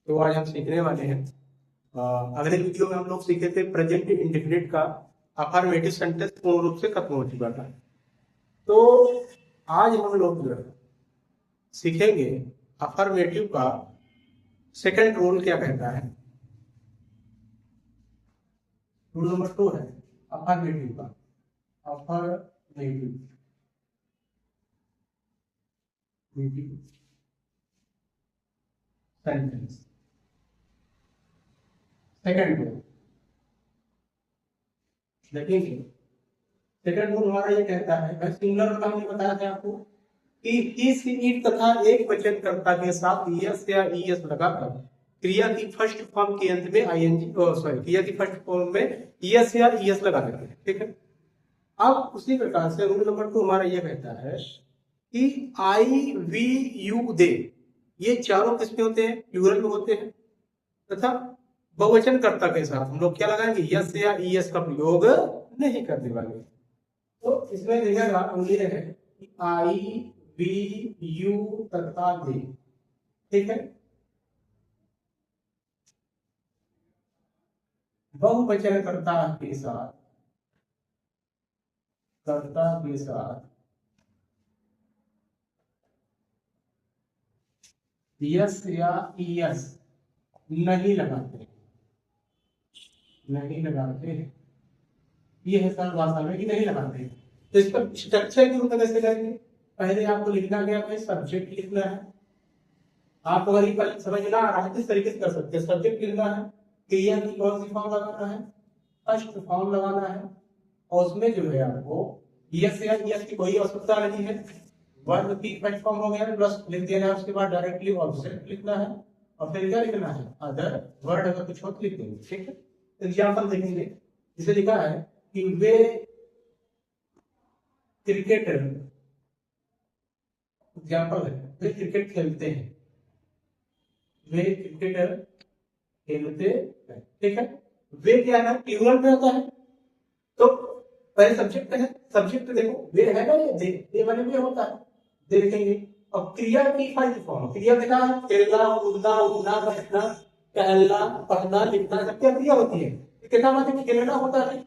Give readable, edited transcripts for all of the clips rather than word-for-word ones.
तो आज हम सीखने वाले हैं। अगले वीडियो में हम लोग सीखे थे प्रेजेंट इंडेफिनिट का अफर्मेटिव सेंटेंस पूर्ण रूप से खत्म हो चुका था। तो आज हम लोग सीखेंगे अफर्मेटिव का सेकंड रूल क्या कहता है। रूल नंबर 2 है अफर्मेटिव का, अफर्मेटिव सेंटेंस सेकंड रूल देखेंगे। सेकंड रूल हमारा ये कहता है, मैं सिंगुलर का हमने बताया था आपको कि इस ईट तथा एक वचनकर्ता के साथ यस या ईएस लगाकर क्रिया की फर्स्ट फॉर्म के अंत में आईएनजी क्रिया की फर्स्ट फॉर्म में यस या ईएस लगा देते हैं। ठीक है। अब उसी प्रकार से रूल नंबर 2 हमारा यह कहता है कि आई वी यू दे, ये चारों किसमें होते हैं? प्लूरल में होते हैं। तथा बहुवचनकर्ता के साथ हम लोग क्या लगाएंगे? यस या ईएस का प्रयोग नहीं करने वाले। तो इसमें देखिएगा ये है कि आई वी यू तथा दे। ठीक है। बहुवचनकर्ता के साथ, कर्ता के साथ यस या ईएस नहीं लगाते, नहीं लगाते। ये है सरल भाषा में कि नहीं लगाते। तो इसका स्ट्रक्चर के रूप में कैसे करेंगे? पहले आपको लिखना क्या है? सब्जेक्ट लिखना है। आप अगर ये समझना आ रहा है तो इस तरीके से कर सकते हैं। सब्जेक्ट लिखना है, क्रिया की कौन सी फॉर्म लगाना है? फर्स्ट फॉर्म लगाना है। और उसमें जो है आपको यस या यस की कोई आवश्यकता नहीं है। वर्ब की फर्स्ट फॉर्म हो गया, प्लस लिख देना है। उसके बाद डायरेक्टली ऑब्जेक्ट लिखना है और फिर क्या लिखना है? अदर वर्ड अगर कुछ हो तो लिख देंगे। ठीक है। एग्जाम्पल देखेंगे। इसे लिखा है कि वे क्रिकेटर, एग्जाम्पल है, वे क्रिकेट खेलते हैं, वे क्रिकेटर खेलते हैं। ठीक है। वे क्या है? प्लूरल में होता है। तो पहले सब्जेक्ट है, सब्जेक्ट देखो वे है ना, ये वाले में होता है, देखेंगे। अब क्रिया की फर्स्ट फॉर्म, क्रिया देखा है, खेलना, कूदना, उठना, बैठना, टहलना, पढ़ना, लिखना, सब क्या क्रिया होती है। कितना मतलब खेलना होता है,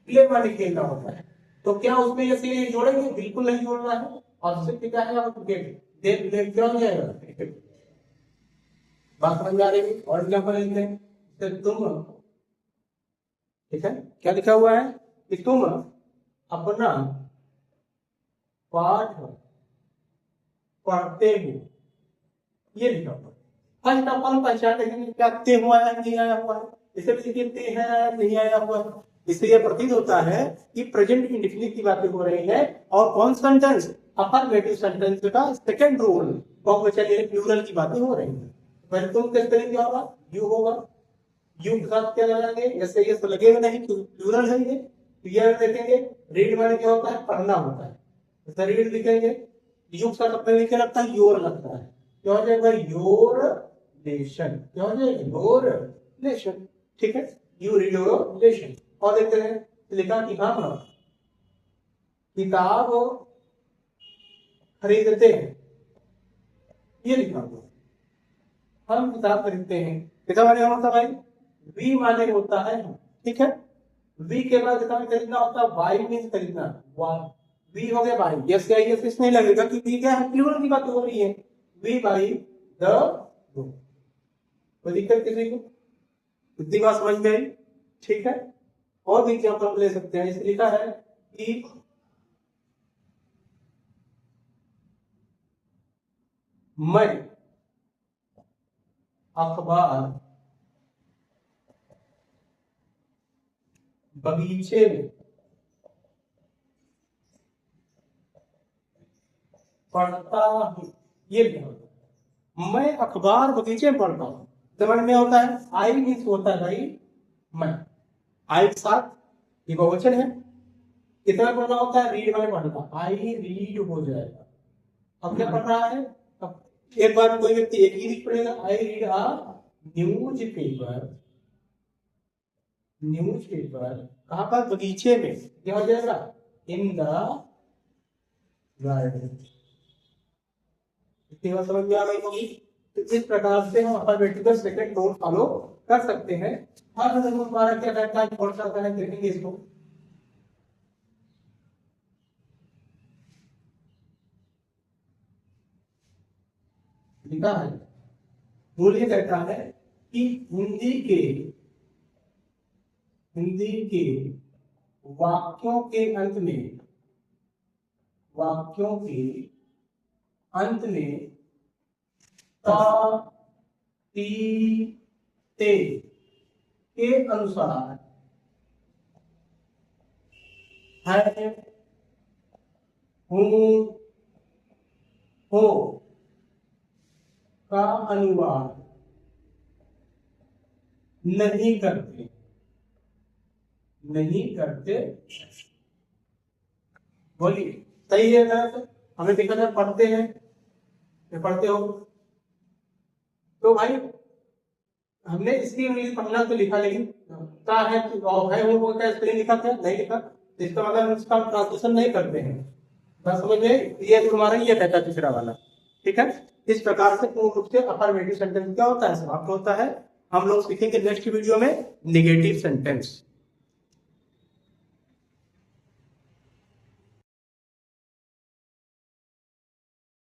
प्ले वाले खेलना होता है। तो क्या उसमें ये जोड़ेंगे? बिल्कुल नहीं जोड़ना है। और उससे क्या है? क्रिकेट देख देख क्या हो जाएगा? क्रिकेट। बात समझ आ रही है? और एग्जाम्पल लेते हैं। तुम, ठीक है, क्या लिखा हुआ है कि तुम अपना पाठ पढ़ते हो, ये लिखा हुआ है। फर्स्ट ऑफ ऑल पहचान देखेंगे क्या ते हुआ है, नहीं आया हुआ है। इसे भी लिखिए ते है, नहीं आया हुआ है। इससे यह प्रतीत होता है कि प्रेजेंट इंडेफिनिट की बातें हो रही है। और कौन सेंटेंस? अफर्मेटिव सेंटेंस का सेकंड रूल, बहुवचन यानी प्लूरल की बातें हो रही है। पहले तुम किस तरीके होगा? यू होगा। यू के साथ क्या लगाएंगे? ऐसे ये तो लगेगा नहीं, प्लूरल है ये। क्लियर देखेंगे। रीड माने क्या होता है? पढ़ना होता है। जैसे रीड लिखेंगे, यू के साथ अपने लिखे लगता है योर लगता है। क्या हो जाएगा? योर लेशन। क्या हो जाएगा? योर लेशन। ठीक है। यू रीड योर लेशन। और देखते हैं लिखा कि हम किताब खरीदते हैं, ये लिखा हुआ। हम किताब खरीदते हैं, किताब माने होता भाई वी माने होता है। ठीक है। वी के बाद किताब खरीदना होता है, वाई मीन खरीदना। वी हो गया बाई, यस या यस इसमें लगेगा क्योंकि क्या है? प्लूरल की बात हो रही है। We buy the book. कोई दिक्कत किसी को? इतनी बात समझ में आई? ठीक है। और भी एग्जाम्पल ले सकते हैं। जैसे लिखा है कि मैं अखबार बगीचे में पढ़ता हूं, ये लिखा होता है। मैं अखबार बगीचे में पढ़ता हूँ, समझ में होता है। आई मीन्स होता है भाई मैं, आई के साथ ये बहुवचन है। कितना पढ़ना होता है? रीड माने पढ़ना, आई रीड हो जाएगा। अब क्या पढ़ रहा है? अब एक बार कोई व्यक्ति एक ही लिख पड़ेगा, I read a news paper. News paper कहां पर? बगीचे में। क्या हो जाएगा? In the garden. इतनी बात समझ में आ गई होगी। तो इस प्रकार से हम अफर्मेटिव सेकंड रूल फॉलो कर सकते हैं। हर रूल हमारा क्या रहता है, कौन सा है, देखेंगे इसको। लिखा है, रूल ये कहता है कि हिंदी के वाक्यों के अंत में ता, ती, ते के अनुसार है, हूं, हो का अनुवाद नहीं करते। बोलिए सही है गलत? हमें देखा जाए, पढ़ते हैं, पढ़ते हो तो भाई हमने इसकी इंग्लिश पढ़ना तो लिखा, लेकिन क्या है वो क्या स्पेलिंग लिखा था, नहीं लिखा, तो इसका मतलब हम इसका ट्रांसलेशन नहीं करते हैं। बस समझ में, ये तुम्हारा ये कहता है तीसरा वाला। ठीक है, इस प्रकार से पूर्ण रूप से अफर्मेटिव सेंटेंस क्या होता है, समाप्त होता है। हम लोग सीखेंगे नेक्स्ट वीडियो में नेगेटिव सेंटेंस।